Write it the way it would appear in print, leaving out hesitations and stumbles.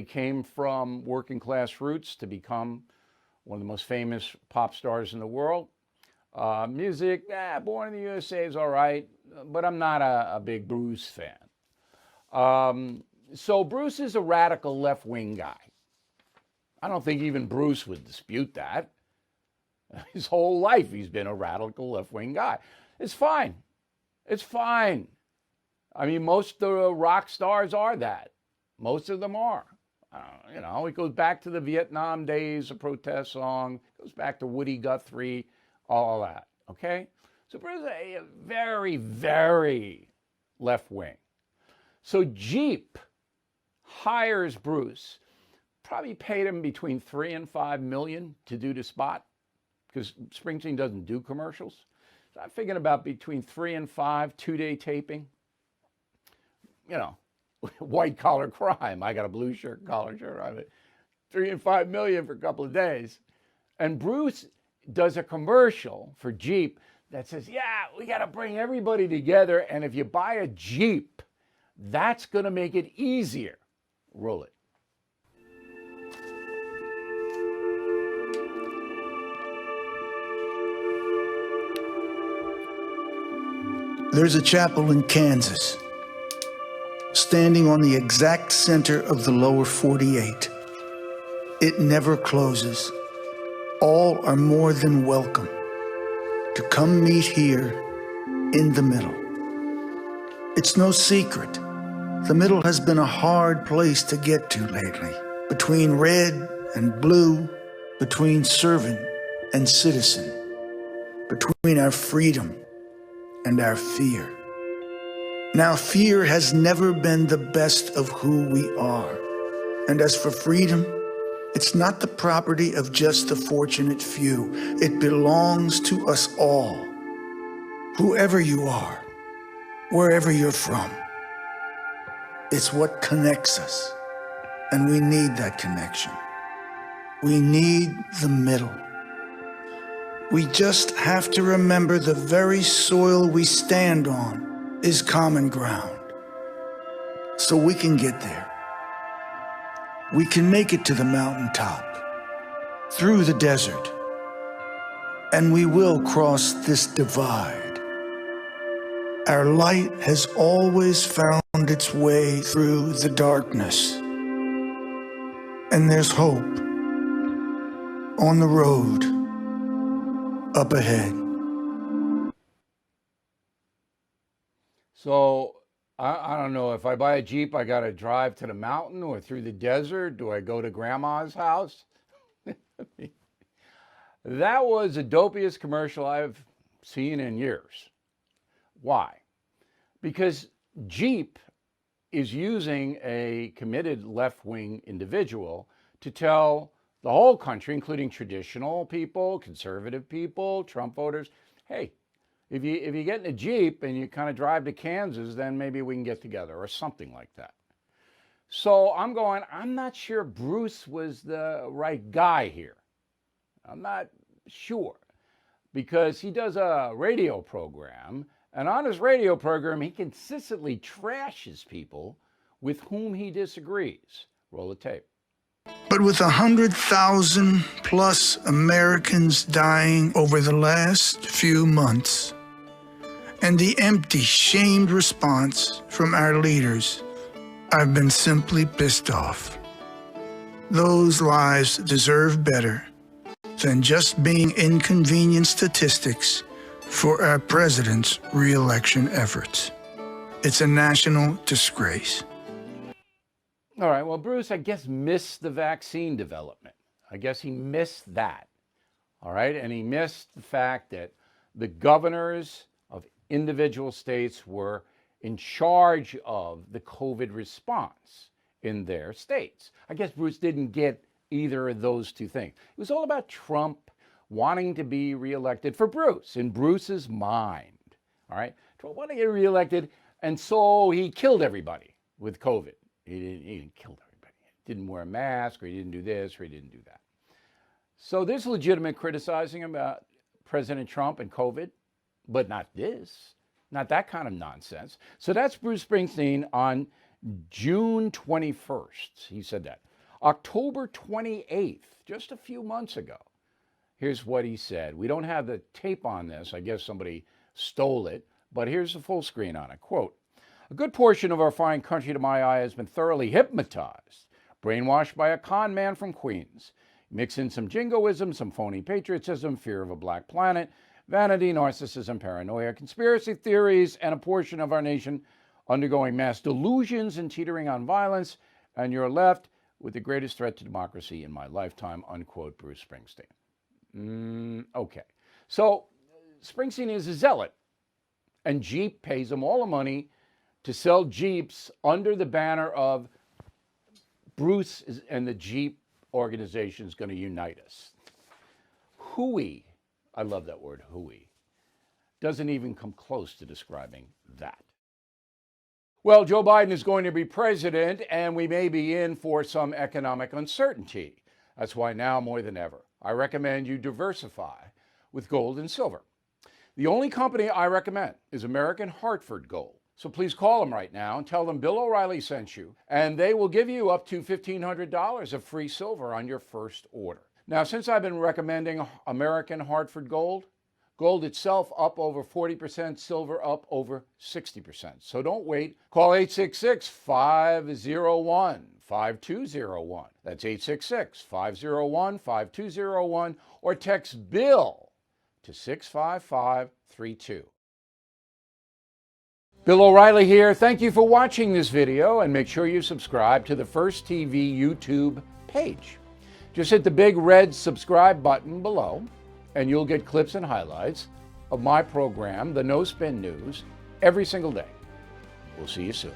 He came from working class roots to become one of the most famous pop stars in the world. Music, Born in the USA is all right, but I'm not a big Bruce fan. So Bruce is a radical left-wing guy. I don't think even Bruce would dispute that. His whole life he's been a radical left-wing guy. It's fine. It's fine. I mean, most of the rock stars are that. Most of them are. It goes back to the Vietnam days, a protest song. It goes back to Woody Guthrie, all that. Okay? So Bruce is a very, very left-wing. So Jeep hires Bruce, probably paid him between $3 and $5 million to do the spot, because Springsteen doesn't do commercials. So I'm thinking about between 3 and 5, 2-day taping. White collar crime. I got a blue shirt, collar shirt on it. 3 and 5 million for a couple of days. And Bruce does a commercial for Jeep that says, we got to bring everybody together. And if you buy a Jeep, that's going to make it easier. Roll it. There's a chapel in Kansas, standing on the exact center of the lower 48. It never closes. All are more than welcome to come meet here in the middle. It's no secret. The middle has been a hard place to get to lately, between red and blue, between servant and citizen, between our freedom and our fear. Now, fear has never been the best of who we are. And as for freedom, it's not the property of just the fortunate few. It belongs to us all. Whoever you are, wherever you're from. It's what connects us. And we need that connection. We need the middle. We just have to remember the very soil we stand on is common ground. So we can get there. We can make it to the mountaintop, through the desert, and we will cross this divide. Our light has always found its way through the darkness. And there's hope on the road up ahead. So I don't know, if I buy a Jeep, I got to drive to the mountain or through the desert. Do I go to grandma's house? That was the dopiest commercial I've seen in years. Why? Because Jeep is using a committed left-wing individual to tell the whole country, including traditional people, conservative people, Trump voters, hey, if you get in a Jeep and you kind of drive to Kansas, then maybe we can get together or something like that. So I'm not sure Bruce was the right guy here. I'm not sure, because he does a radio program, and on his radio program, he consistently trashes people with whom he disagrees. Roll the tape. But with 100,000 plus Americans dying over the last few months, and the empty, shamed response from our leaders, I've been simply pissed off. Those lives deserve better than just being inconvenient statistics for our president's re-election efforts. It's a national disgrace. All right, well, Bruce, I guess, missed the vaccine development. I guess he missed that, all right? And he missed the fact that the governors of individual states were in charge of the COVID response in their states. I guess Bruce didn't get either of those two things. It was all about Trump wanting to be reelected for Bruce, in Bruce's mind, all right? Trump wanted to get reelected, and so he killed everybody with COVID. He didn't kill everybody. He didn't wear a mask, or he didn't do this, or he didn't do that. So there's legitimate criticizing about President Trump and COVID, but not this, not that kind of nonsense. So that's Bruce Springsteen on June 21st. He said that. October 28th, just a few months ago. Here's what he said. We don't have the tape on this. I guess somebody stole it, but here's the full screen on it. Quote, "A good portion of our fine country, to my eye, has been thoroughly hypnotized, brainwashed by a con man from Queens. Mix in some jingoism, some phony patriotism, fear of a black planet, vanity, narcissism, paranoia, conspiracy theories, and a portion of our nation undergoing mass delusions and teetering on violence, and you're left with the greatest threat to democracy in my lifetime," unquote, Bruce Springsteen. Okay. So Springsteen is a zealot, and Jeep pays him all the money to sell Jeeps under the banner of Bruce and the Jeep organization is going to unite us. Hooey, I love that word, hooey, doesn't even come close to describing that. Well, Joe Biden is going to be president, and we may be in for some economic uncertainty. That's why now more than ever, I recommend you diversify with gold and silver. The only company I recommend is American Hartford Gold. So please call them right now and tell them Bill O'Reilly sent you, and they will give you up to $1,500 of free silver on your first order. Now, since I've been recommending American Hartford Gold, gold itself up over 40%, silver up over 60%. So don't wait. Call 866-501-5201. That's 866-501-5201, or text BILL to 65532. Bill O'Reilly here. Thank you for watching this video, and make sure you subscribe to the First TV YouTube page. Just hit the big red subscribe button below, and you'll get clips and highlights of my program, The No Spin News, every single day. We'll see you soon.